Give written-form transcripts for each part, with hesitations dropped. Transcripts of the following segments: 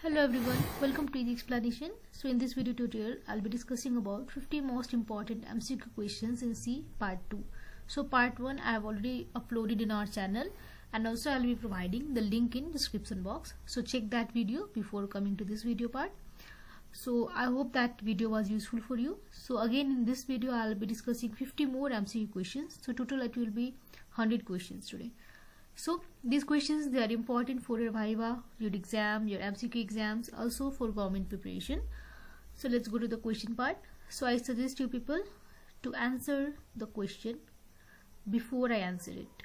Hello everyone, welcome to the explanation. So in this video tutorial, I'll be discussing about 50 most important MCQ questions in C part 2. So part 1 I have already uploaded in our channel, and also I'll be providing the link in description box. So check that video before coming to this video part. So I hope that video was useful for you. So again in this video I'll be discussing 50 more MCQ questions. So total it will be 100 questions today. So these questions, they are important for your Viva, your exam, your MCQ exams, also for government preparation. So let's go to the question part. So I suggest you people to answer the question before I answer it,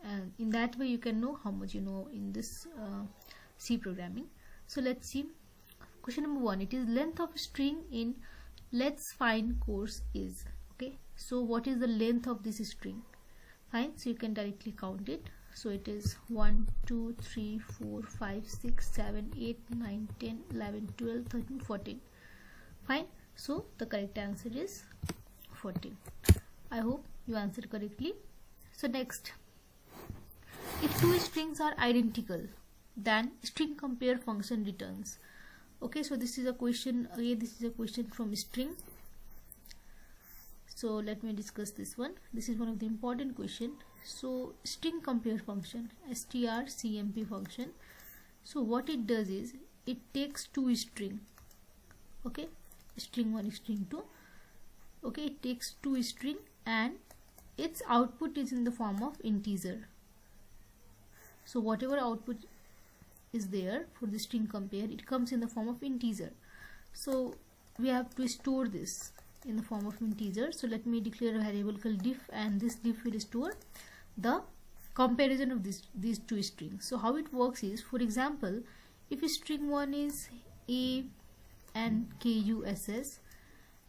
and in that way you can know how much you know in this C programming. So let's see. Question number 1, it is length of string in let's find course is. Okay, so what is the length of this string? Fine, so you can directly count it. So it is 1 2 3 4 5 6 7 8 9 10 11 12 13 14. Fine, so the correct answer is 14. I hope you answered correctly. So next, if two strings are identical, then string compare function returns. Okay, so this is a question, again this is a question from string. So let me discuss this one. This is one of the important question. So string compare function, strcmp function. So what it does is it takes two string. Okay, string 1, string 2. Okay, it takes two string and its output is in the form of integer. So whatever output is there for the string compare, it comes in the form of integer. So we have to store this in the form of integer. So let me declare a variable called diff, and this diff will store the comparison of these two strings. So how it works is, for example, if string 1 is a and kuss,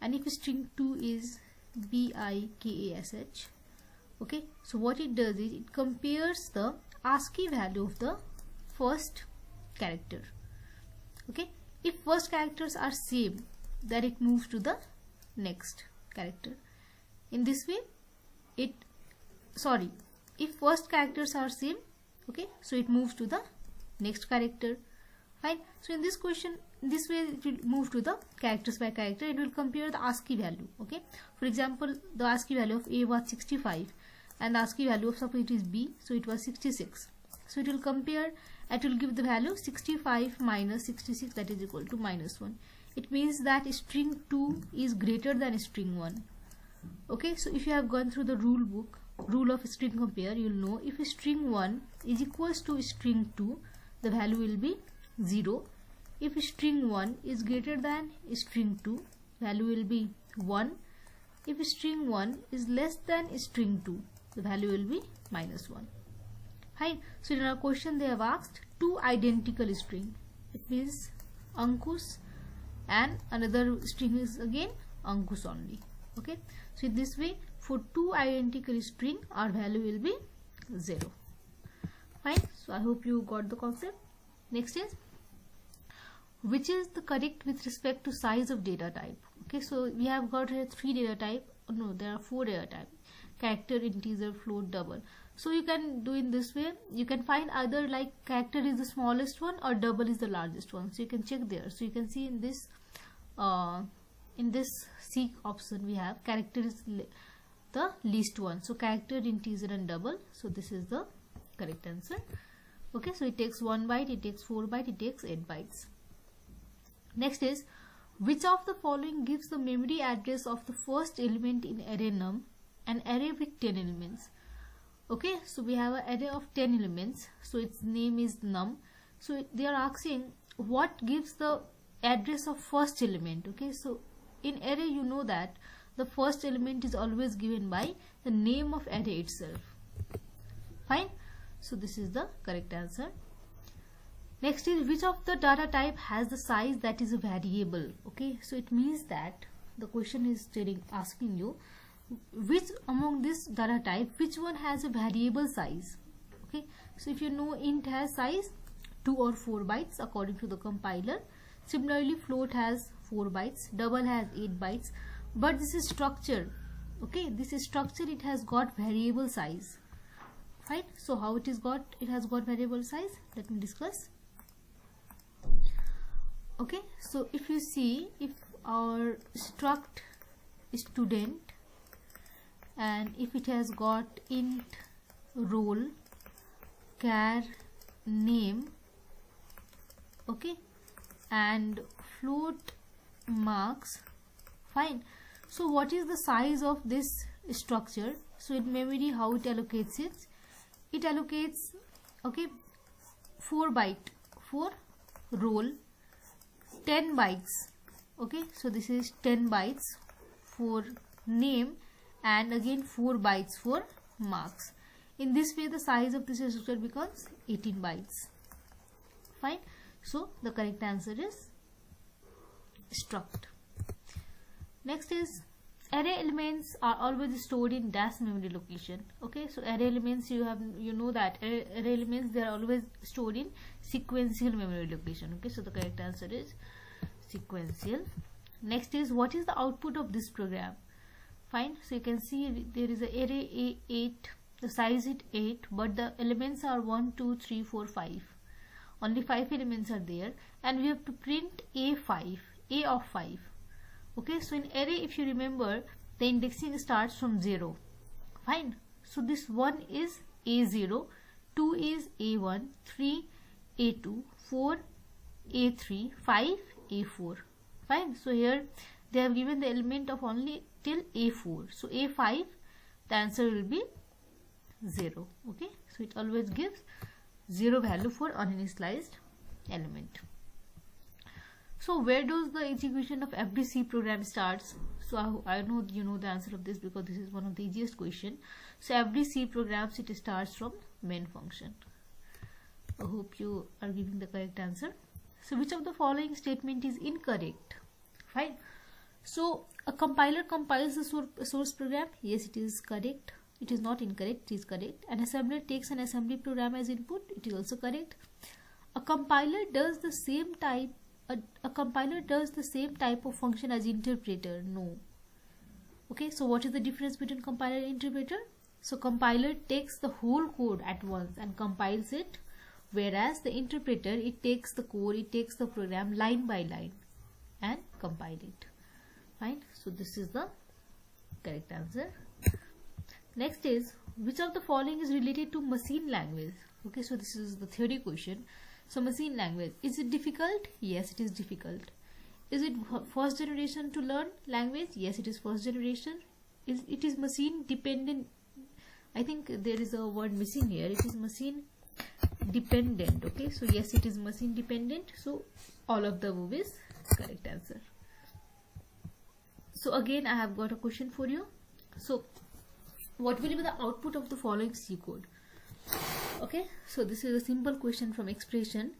and if string 2 is bikash, okay, so what it does is it compares the ASCII value of the first character. Okay, if first characters are same, then it moves to the next character. In this way if first characters are same, okay, so it moves to the next character. Fine, so in this question, this way it will move to the characters by character. It will compare the ASCII value. Okay, for example, the ASCII value of A was 65 and the ASCII value of, suppose it is B, so it was 66. So it will compare, it will give the value 65 minus 66, that is equal to -1. It means that string 2 is greater than string 1. Okay, so if you have gone through the rule book, rule of string compare, you will know if string 1 is equals to string 2, the value will be 0. If string 1 is greater than string 2, value will be 1. If string 1 is less than string 2, the value will be -1. Fine, so in our question they have asked two identical string. It means Ankush and another string is again Ankush only. Okay, so in this way for two identical string our value will be 0. Fine, so I hope you got the concept. Next is, which is the correct with respect to size of data type? Okay, so we have got here 3 data type. Oh, no, there are 4 data type: character, integer, float, double. So you can do in this way, you can find either like character is the smallest one or double is the largest one. So you can check there. So you can see in this C option we have character is the least one. So character, integer and double. So this is the correct answer. Okay, so it takes 1 byte, it takes 4 byte, it takes 8 bytes. Next is, which of the following gives the memory address of the first element in array num, an array with 10 elements? Okay, so we have an array of 10 elements, so its name is num. So they are asking what gives the address of first element. Okay, so in array you know that the first element is always given by the name of array itself. Fine, so this is the correct answer. Next is, which of the data type has the size that is a variable? Okay, so it means that the question is asking you which among this data type, which one has a variable size. Okay, so if you know int has size 2 or 4 bytes according to the compiler. Similarly, float has 4 bytes, double has 8 bytes, but this is structure. Okay, this is structure, it has got variable size. Fine, so how it has got variable size, let me discuss. Okay, so if you see, if our struct student and if it has got int roll, char name, okay, and float marks, fine. So what is the size of this structure? So in memory, how it allocates it? It allocates, okay, 4 byte for roll, 10 bytes, okay, so this is 10 bytes for name, and again 4 bytes for marks. In this way the size of this structure becomes 18 bytes, fine. So the correct answer is struct. Next is array elements are always stored in dash memory location. Okay, so array elements, you know that array elements, they are always stored in sequential memory location. Okay, so the correct answer is sequential. Next is, what is the output of this program? Fine, so you can see there is an array A8, the size is 8, but the elements are 1 2 3 4 5. Only 5 elements are there, and we have to print A5, A of 5. Okay, so in array, if you remember, the indexing starts from 0, fine. So this 1 is A0, 2 is A1, 3 A2, 4 A3, 5 A4, fine. So here they have given the element of only till A4, so A5, the answer will be 0. Okay, so it always gives 0 value for uninitialized element. So where does the execution of every C program starts? So I know you know the answer of this, because this is one of the easiest question. So every C programs, it starts from main function. I hope you are giving the correct answer. So which of the following statement is incorrect? Fine. So a compiler compiles the source program. Yes, it is correct. It is not incorrect, it is correct. An assembler takes an assembly program as input. It is also correct. A compiler does the same type of function as interpreter. No. Okay, so what is the difference between compiler and interpreter? So compiler takes the whole code at once and compiles it, whereas the interpreter, it takes the code, it takes the program line by line and compile it. Fine, so this is the correct answer. Next is, which of the following is related to machine language? Okay, so this is the theory question. So machine language, is it difficult? Yes, it is difficult. Is it first generation to learn language? Yes, it is first generation. It is machine dependent. I think there is a word missing here. It is machine dependent. Okay, so yes, it is machine dependent. So all of the above is correct answer. So again, I have got a question for you. So what will be the output of the following C code? Okay, so this is a simple question from expression.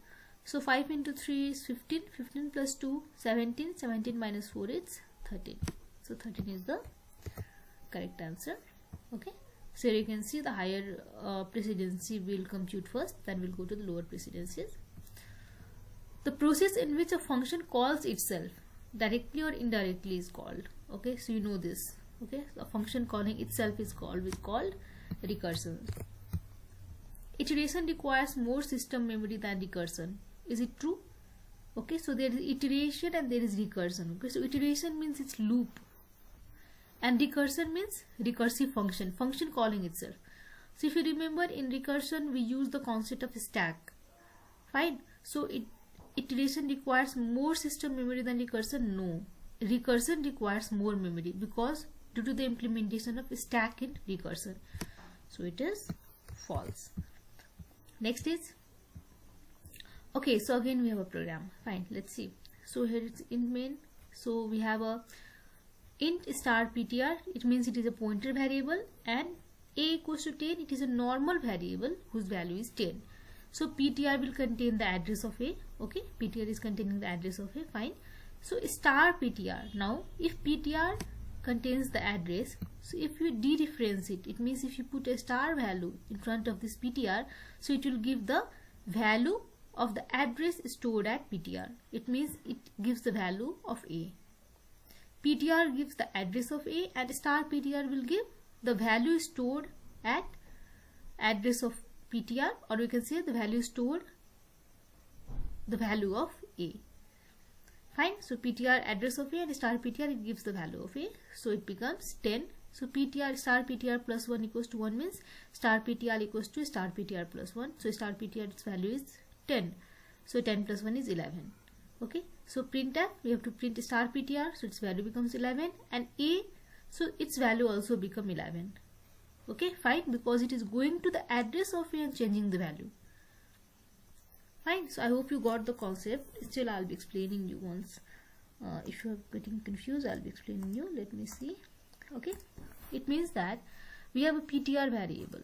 So 5 into 3 is 15, 15 plus 2, 17, 17 minus 4 is 13. So 13 is the correct answer. Okay, so you can see the higher precedency will compute first, then we'll go to the lower precedencies. The process in which a function calls itself directly or indirectly is called. Okay, so you know this. Okay, so a function calling itself is called recursion. Iteration requires more system memory than recursion. Is it true? Okay, so there is iteration and there is recursion. Okay, so iteration means it's loop, and recursion means recursive function calling itself. So if you remember, in recursion we use the concept of stack. Fine. So iteration requires more system memory than recursion. No, recursion requires more memory, because due to the implementation of stack in recursion. So it is false. Next is, okay, so again we have a program. Fine, let's see. So here it's in main. So we have a int star ptr. It means it is a pointer variable, and a equals to 10. It is a normal variable whose value is 10. So ptr will contain the address of a. Okay, ptr is containing the address of a. Fine. So star ptr. Now if ptr contains the address, so if you dereference it, it means if you put a star value in front of this ptr, so it will give the value of the address stored at ptr. It means it gives the value of a. Ptr gives the address of a, and star ptr will give the value stored at address of ptr, or we can say the value stored, the value of a. Fine. So PTR address of A and star PTR, it gives the value of A. So it becomes 10. So PTR star PTR plus 1 equals to 1 means star PTR equals to star PTR plus 1. So star PTR, its value is 10. So 10 plus 1 is 11. Okay. So printf, we have to print star PTR. So its value becomes 11. And A, so its value also become 11. Okay. Fine. Because it is going to the address of A and changing the value. Fine. So I hope you got the concept. Still I'll be explaining you once. If you are getting confused, I'll be explaining you. Let me see. Okay. It means that we have a PTR variable.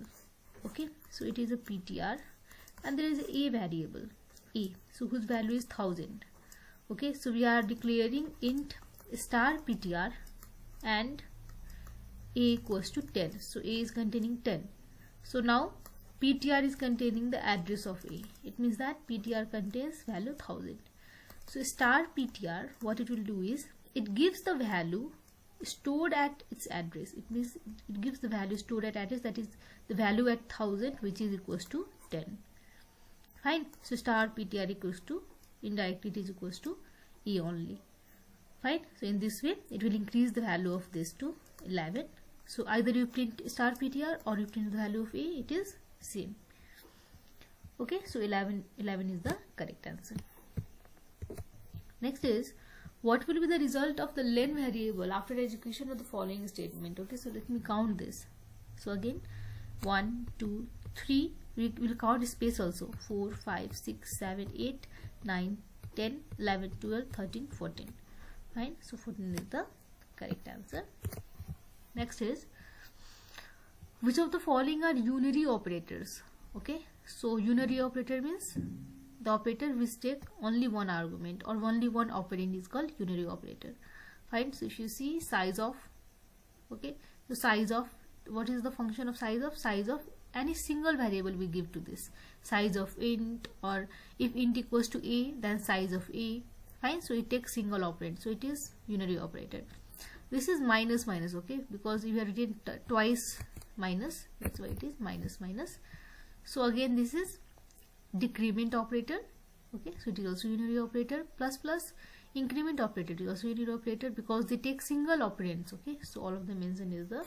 Okay. So it is a PTR and there is a variable A. So whose value is 1000. Okay. So we are declaring int star PTR and A equals to 10. So A is containing 10. So now PTR is containing the address of A. It means that PTR contains value 1000. So star PTR, what it will do is, it gives the value stored at its address. It means it gives the value stored at address, that is the value at 1000, which is equals to 10. Fine. So star PTR equals to, indirectly it is equals to A only. Fine. So in this way, it will increase the value of this to 11. So either you print star PTR or you print the value of A, it is same. Okay, so 11 is the correct answer. Next is, what will be the result of the len variable after execution of the following statement? Okay, so let me count this. So again, 1 2 3, we will count space also, 4 5 6 7 8 9 10 11 12 13 14. Fine. So 14 is the correct answer. Next is, which of the following are unary operators? Okay, so unary operator means the operator which take only one argument or only one operand is called unary operator. Fine. So if you see size of, okay, the size of, what is the function of size of? Size of any single variable we give to this. Size of int, or if int equals to A, then size of A. Fine. So it takes single operand. So it is unary operator. This is minus minus, okay, because we have written twice minus, that's why it is minus minus. So again, this is decrement operator. Okay, so it is also unary operator. Plus plus, increment operator, it is also unary operator because they take single operands. Okay, so all of the mentioned is the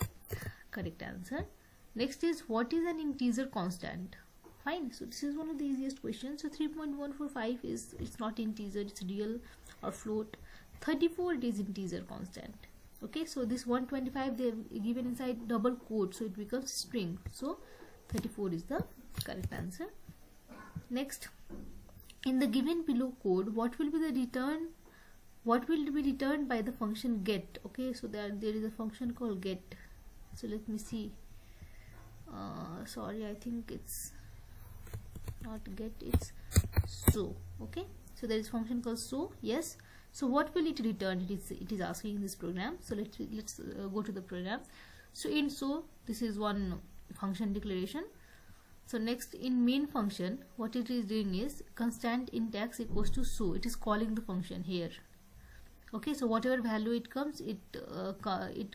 correct answer. Next is, what is an integer constant? Fine. So this is one of the easiest questions. So 3.145 is, it's not integer, it's real or float. 34, it is integer constant. Okay, so this 125 they have given inside double quote, so it becomes string. So 34 is the correct answer. Next, in the given below code, what will be the return? What will be returned by the function get? Okay, so there is a function called get. So let me see. Sorry, I think it's not get, it's so. Okay, so there is function called so. Yes. So what will it return? It is asking in this program. So let's go to the program. So in so, this is one function declaration. So next, in main function, what it is doing is constant int x equals to so. It is calling the function here. Okay, so whatever value it comes, it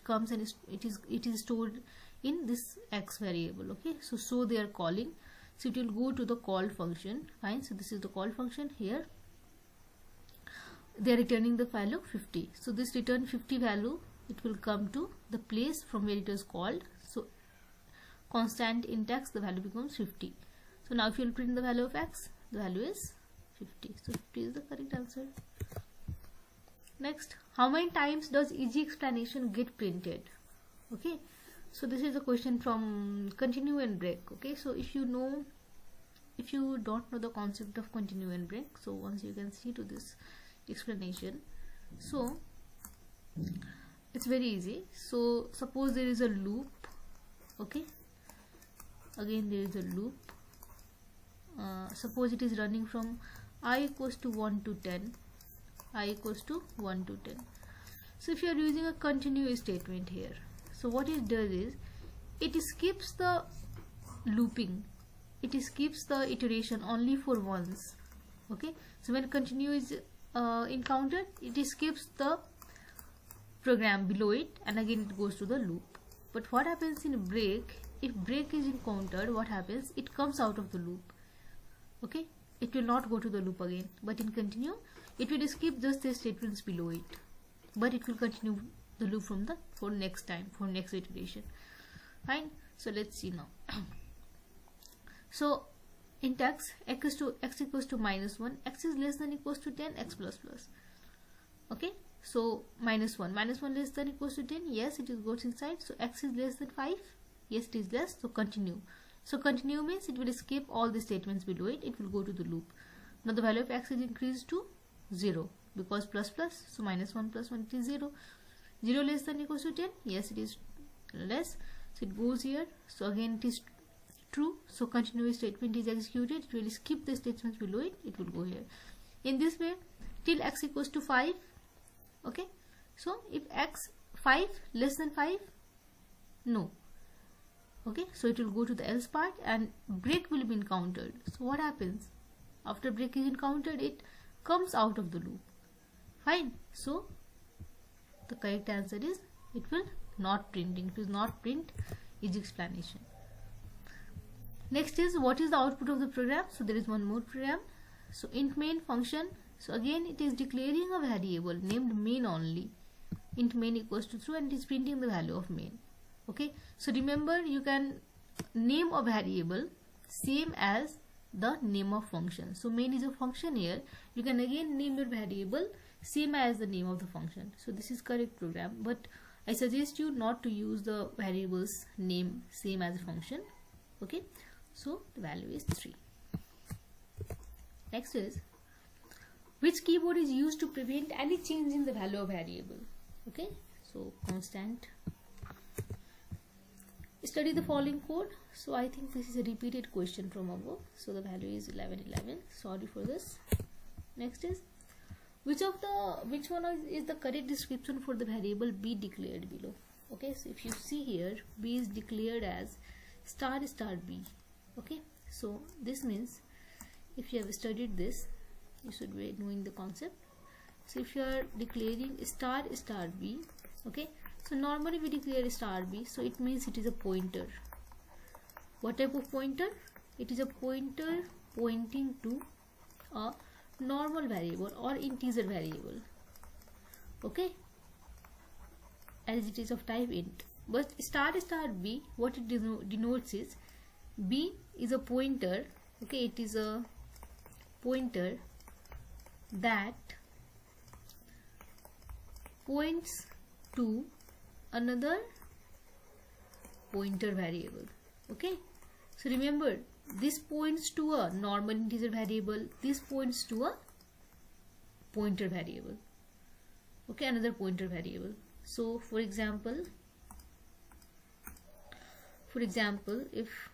comes and it is stored in this x variable. Okay, so they are calling. So it will go to the call function. Fine. So this is the call function here. They are returning the value 50. So this return 50 value, it will come to the place from where it was called. So constant int x, the value becomes 50. So now if you will print the value of x, the value is 50. So 50 is the correct answer. Next, how many times does easy explanation get printed? Okay, so this is a question from continue and break. Okay, so if you don't know the concept of continue and break, so once you can see to this explanation, so it's very easy. So suppose there is a loop. Okay, again there is a loop. Suppose it is running from I equals to 1 to 10, I equals to 1 to 10. So if you are using a continue statement here, so what it does is, it skips the looping, it skips the iteration only for once. Okay, so when continue is encountered, it skips the program below it and again it goes to the loop. But what happens in break? If break is encountered, what happens? It comes out of the loop. Okay, it will not go to the loop again. But in continue, it will skip just the statements below it, but it will continue the loop from the for next time, for next iteration. Fine. So let's see now. So in x equals to -1, x is less than equals to 10, x plus plus. Okay, so -1 less than equals to 10, yes, it is goes inside. So x is less than 5, yes, it is less. So continue. So continue means it will skip all the statements below it, it will go to the loop. Now the value of x is increased to 0 because plus plus, so -1 plus 1, it is 0. 0 less than equals to 10, yes, it is less. So it goes here. So again it is true. So continuous statement is executed. It will skip the statements below it. It will go here. In this way, till x equals to 5. Okay. So if x 5 less than 5, no. Okay. So it will go to the else part and break will be encountered. So what happens? After break is encountered, it comes out of the loop. Fine. So the correct answer is it will not printing. It will not print is explanation. Next is what is the output of the program. So there is one more program. So int main function. So again it is declaring a variable named main only. Int main equals to true and it is printing the value of main. Okay. So remember, you can name a variable same as the name of function. So main is a function here. You can again name your variable same as the name of the function. So this is correct program, but I suggest you not to use the variables name same as a function. Okay. So the value is 3. Next is, which keyboard is used to prevent any change in the value of variable? Okay, so constant. Study the following code. So I think this is a repeated question from above. So the value is 1111. Sorry for this. Next is, which one is the correct description for the variable b declared below? Okay, so if you see here, b is declared as star b. Okay, so this means if you have studied this, you should be knowing the concept. So if you are declaring star b, okay, so normally we declare star b, so it means it is a pointer. What type of pointer? It is a pointer pointing to a normal variable or integer variable. Okay, as it is of type int. But star b, what it denotes is b is a pointer. Okay, it is a pointer that points to another pointer variable. Okay, so remember, this points to a normal integer variable, this points to a pointer variable. Okay, another pointer variable. So for example, if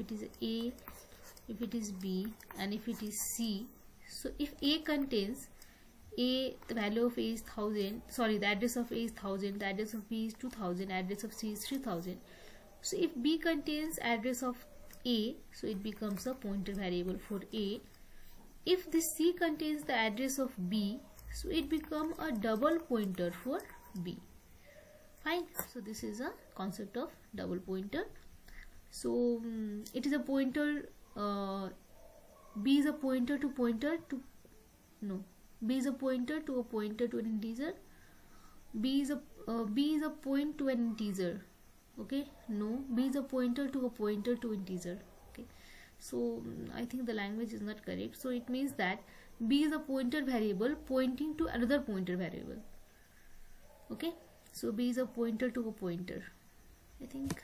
it is A, if it is B, and if it is C, so if A contains A, the value of A is 1000, sorry, the address of A is 1000, the address of B is 2000, address of C is 3000. So if B contains address of A, so it becomes a pointer variable for A. If the C contains the address of B, so it becomes a double pointer for B. Fine. So this is a concept of double pointer. So it is a pointer, B is a pointer to B is a pointer to a pointer to an integer. B is a point to an integer. Okay, no, B is a pointer to a pointer to integer. Okay, so I think the language is not correct. So it means that B is a pointer variable pointing to another pointer variable. Okay, so B is a pointer to a pointer. I think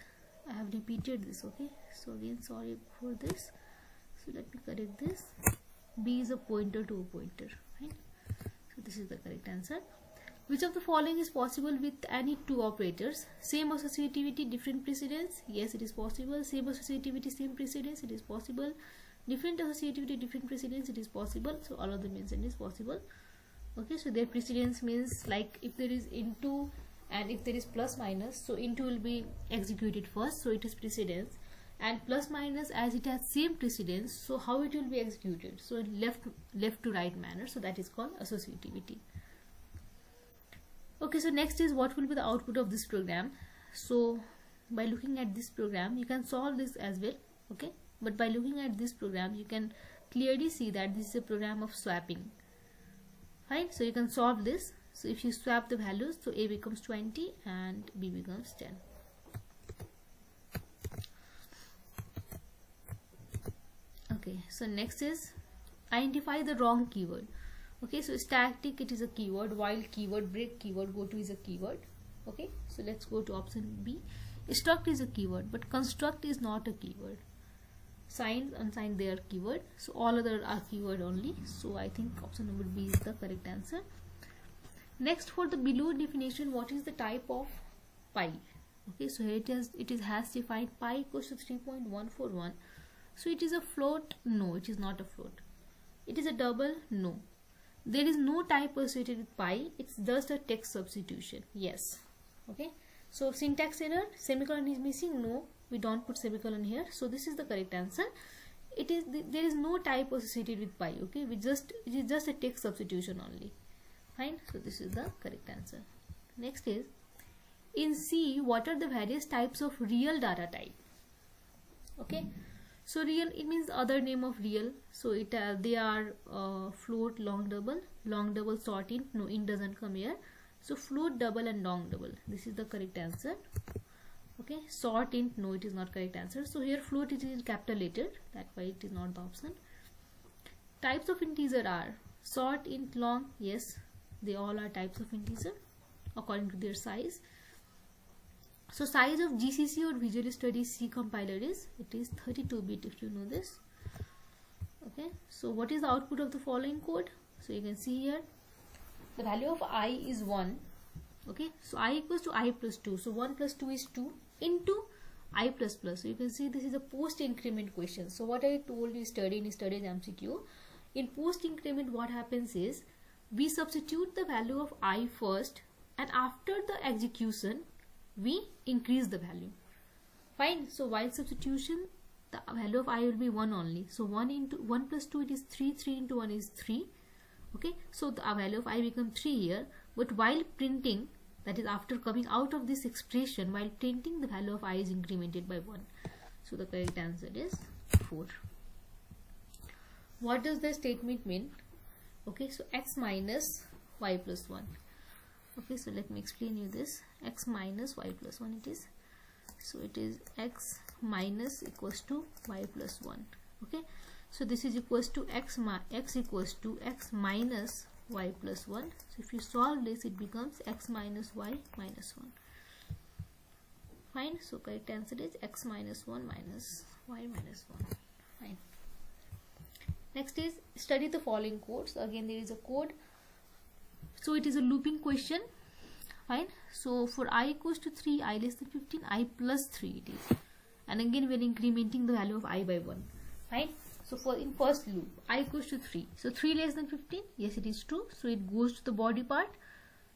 I have repeated this. Okay, so again, sorry for this. So let me correct this. B is a pointer to a pointer. Right? So this is the correct answer. Which of the following is possible with any two operators? Same associativity, different precedence. Yes, it is possible. Same associativity, same precedence. It is possible. Different associativity, different precedence. It is possible. So all of them mentioned is possible. Okay, so their precedence means like if there is into and if there is plus minus, so into will be executed first, so it is precedence, and plus minus, as it has same precedence, so how it will be executed, so left to right manner, so that is called associativity. Okay, so next is what will be the output of this program. So by looking at this program, you can solve this as well. Okay, but by looking at this program you can clearly see that this is a program of swapping. Fine, so you can solve this. So if you swap the values, so A becomes 20 and B becomes 10. Okay, so next is identify the wrong keyword. Okay, so static, it is a keyword, while keyword, break keyword, go to is a keyword. Okay, so let's go to option B. Struct is a keyword, but construct is not a keyword. Signed, unsigned, they are keyword, so all other are keyword only. So I think option number B is the correct answer. Next, for the below definition, what is the type of pi? Okay, so here it has defined pi equals to 3.141. So it is a float? No, it is not a float. It is a double? No. There is no type associated with pi, it's just a text substitution. Yes. Okay, so syntax error, semicolon is missing. No, we don't put semicolon here, so this is the correct answer. There is no type associated with pi. Okay, it is just a text substitution only. Fine, so this is the correct answer. Next is, in C, what are the various types of real data type? Okay, so real, it means other name of real. So they are float, long double, short int. No, int doesn't come here. So float, double and long double, this is the correct answer. Okay, short int, no, it is not correct answer. So here float, it is in capital letter, that's why it is not the option. Types of integer are short, int, long. Yes, they all are types of integer according to their size. So size of GCC or Visual Studies C compiler is, it is 32-bit, if you know this. Okay, so what is the output of the following code? So you can see here, the value of I is 1. Okay, so I equals to I plus 2. So 1 plus 2 is 2 into I plus plus. So you can see this is a post increment question. So what I told you study in studies MCQ, in post increment what happens is, we substitute the value of I first, and after the execution we increase the value. Fine, so while substitution the value of I will be 1 only. So 1 into 1 plus 2, it is 3, 3 into 1 is 3. Okay, so the value of I becomes 3 here, but while printing, that is after coming out of this expression, while printing the value of I is incremented by 1. So the correct answer is 4. What does the statement mean? Okay, so x minus y plus 1. Okay, so let me explain you this. X minus y plus 1 it is. So it is x minus equals to y plus 1. Okay, so this is equals to x equals to x minus y plus 1. So if you solve this, it becomes x minus y minus 1. Fine, so correct answer is x minus 1 minus y minus 1. Fine. Next is study the following codes. Again there is a code. So it is a looping question. Fine, so for I equals to 3, I less than 15, I plus 3 it is, and again we are incrementing the value of I by 1. Fine, so for in first loop I equals to 3, so 3 less than 15, yes it is true, so it goes to the body part,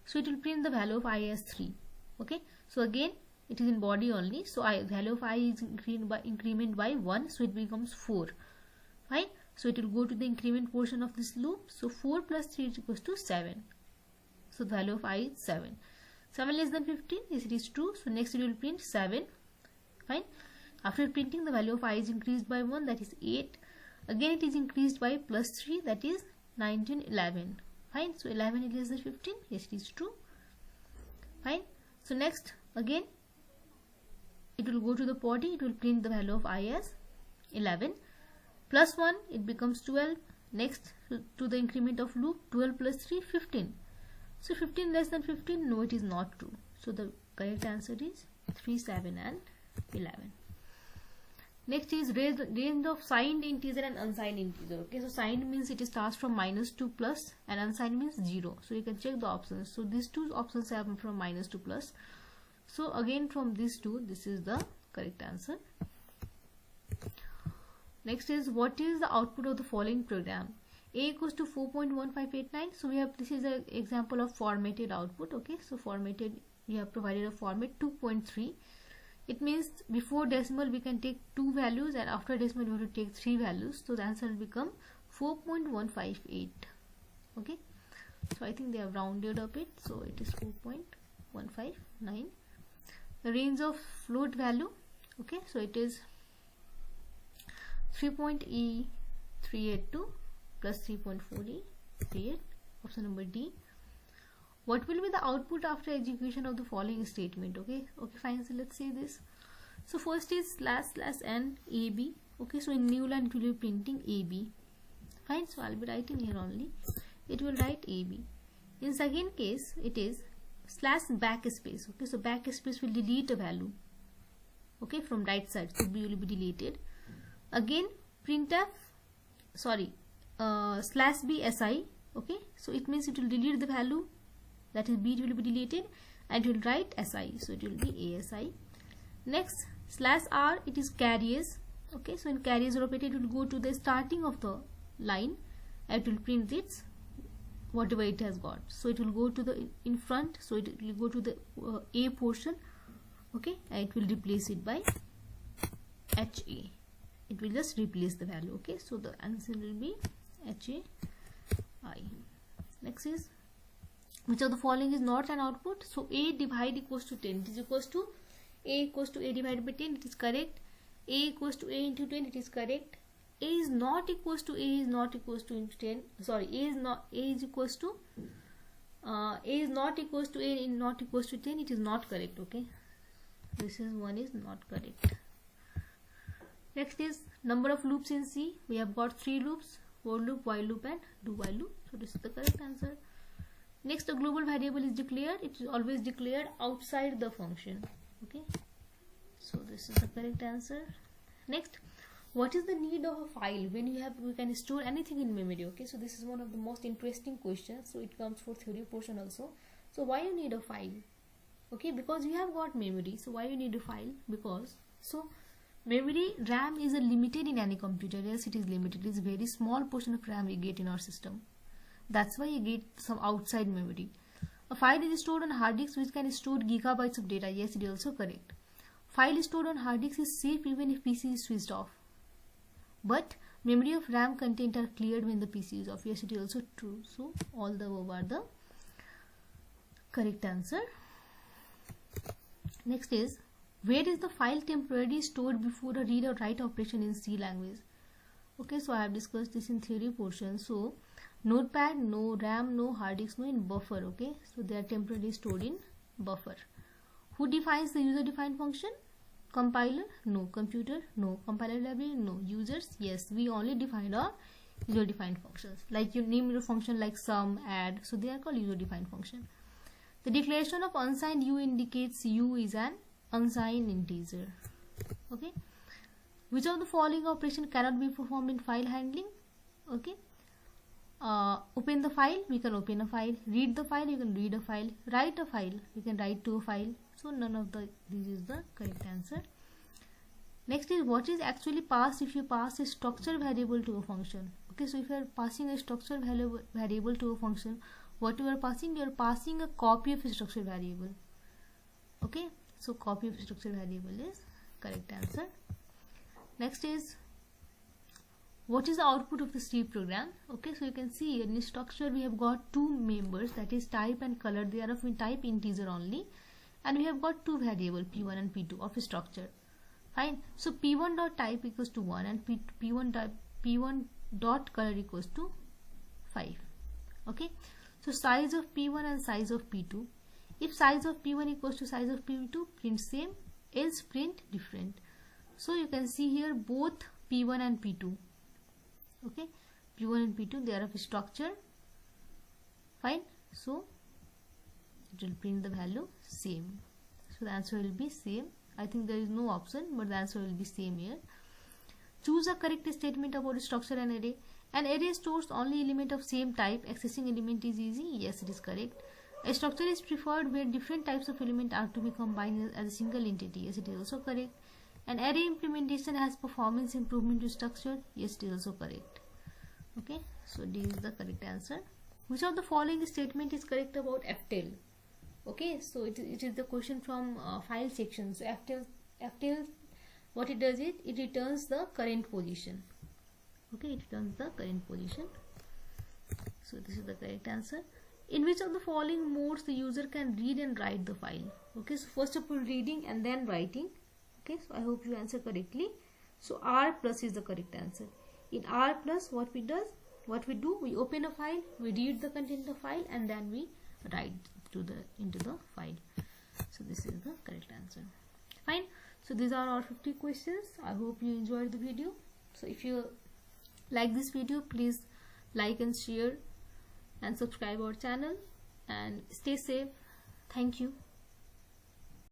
so it will print the value of I as 3. Okay, so again it is in body only, so value of I is increment by 1, so it becomes 4. Fine, so it will go to the increment portion of this loop, so 4 plus 3 is equals to 7. So the value of I is 7. 7 less than 15, yes it is true, so next it will print 7. Fine, after printing the value of I is increased by 1, that is 8. Again it is increased by plus 3, that is 19, 11. Fine, so 11 is less than 15, yes it is true. Fine, so next again it will go to the body, it will print the value of I as 11. Plus 1, it becomes 12. Next to the increment of loop, 12 plus 3, 15. So 15 less than 15, no it is not true. So the correct answer is 3, 7 and 11. Next is range of signed integer and unsigned integer. Okay, so signed means it starts from minus to plus, and unsigned means 0. So you can check the options. So these two options have from minus to plus. So again from these two, this is the correct answer. Next is, what is the output of the following program? A equals to 4.1589. So we have, this is an example of formatted output. Okay, so formatted, we have provided a format 2.3. It means before decimal we can take 2 values, and after decimal we have to take 3 values. So the answer will become 4.158. Okay, so I think they have rounded up it, so it is 4.159. The range of float value, okay, so it is 3.E382 plus 3.4E38. Option number D. What will be the output after execution of the following statement? Okay, fine. So let's see this. So first is /n AB. Okay, so in new line it will be printing AB. Fine. So I'll be writing here only. It will write AB. In second case, it is /backspace. Okay, so backspace will delete a value. Okay, from right side, so B will be deleted. Again, printf, /BSI. Okay, so it means it will delete the value, that is B will be deleted, and it will write SI, so it will be ASI. Next, /R, it is carriers. Okay, so in carriers operator, it will go to the starting of the line and it will print its whatever it has got. So it will go to the in front, so it will go to the A portion. Okay, and it will replace it by HA. It will just replace the value. Okay, so the answer will be HAI. Next is, which of the following is not an output? So A divide equals to 10. It is equals to A equals to A divided by 10. It is correct. A equals to A into 10. It is correct. A is not equals to A is not equals to into 10. Sorry, A is not equals to A is not equals to A in not equals to 10. It is not correct. Okay, this is one is not correct. Next is number of loops in C. We have got 3 loops: for loop, while loop, and do while loop. So this is the correct answer. Next, the global variable is declared. It is always declared outside the function. Okay, so this is the correct answer. Next, what is the need of a file when we can store anything in memory? Okay, so this is one of the most interesting questions. So it comes for theory portion also. So why you need a file? Okay, because you have got memory. So why you need a file? Because memory RAM is limited in any computer. Yes, it is limited. It is a very small portion of RAM we get in our system. That's why you get some outside memory. A file is stored on hard disk which can store gigabytes of data. Yes, it is also correct. File stored on hard disk is safe even if PC is switched off. But memory of RAM content are cleared when the PC is off. Yes, it is also true. So all the above are the correct answer. Next is, where is the file temporarily stored before a read or write operation in C language? Okay, so I have discussed this in theory portion. So notepad, no; RAM, no; hard disk, no; in buffer. Okay, so they are temporarily stored in buffer. Who defines the user defined function? Compiler? No. Computer? No. Compiler library? No. Users? Yes, we only define our user defined functions. Like you name your function like sum, add, so they are called user defined function. The declaration of unsigned U indicates U is an unsigned integer. Okay, which of the following operation cannot be performed in file handling? Okay, open the file, we can open a file. Read the file, you can read a file. Write a file, you can write to a file. So none of these is the correct answer. Next is, what is actually passed if you pass a structure variable to a function? Okay, so if you are passing a structure variable to a function, what you are passing? You are passing a copy of a structure variable. Okay, so copy of structure variable is correct answer. Next is, what is the output of the C program? Okay, so you can see in the structure we have got two members, that is type and color. They are of type integer only, and we have got two variable P1 and P2 of a structure. Fine. So P1 dot type equals to 1 and P1 dot color equals to 5. Okay, so size of P1 and size of P2. If size of P1 equals to size of P2, print same, else print different. So you can see here both P1 and P2. Okay, P1 and P2, they are of a structure. Fine. So it will print the value same. So the answer will be same. I think there is no option, but the answer will be same here. Choose a correct statement about a structure and array. An array stores only element of same type. Accessing element is easy. Yes, it is correct. A structure is preferred where different types of element are to be combined as a single entity. Yes, it is also correct. An array implementation has performance improvement to structure. Yes, it is also correct. Okay, so D is the correct answer. Which of the following statement is correct about ftl? Okay, so it is the question from file section. So ftl, what it does is it returns the current position. Okay, it returns the current position. So this is the correct answer. In which of the following modes the user can read and write the file? Okay, so first of all reading and then writing. Okay, so I hope you answer correctly. So R plus is the correct answer. In R plus, what we do, we open a file, we read the content of the file, and then we write into the file. So this is the correct answer. Fine. So these are our 50 questions. I hope you enjoyed the video. So if you like this video, please like and share and subscribe our channel, and stay safe. Thank you.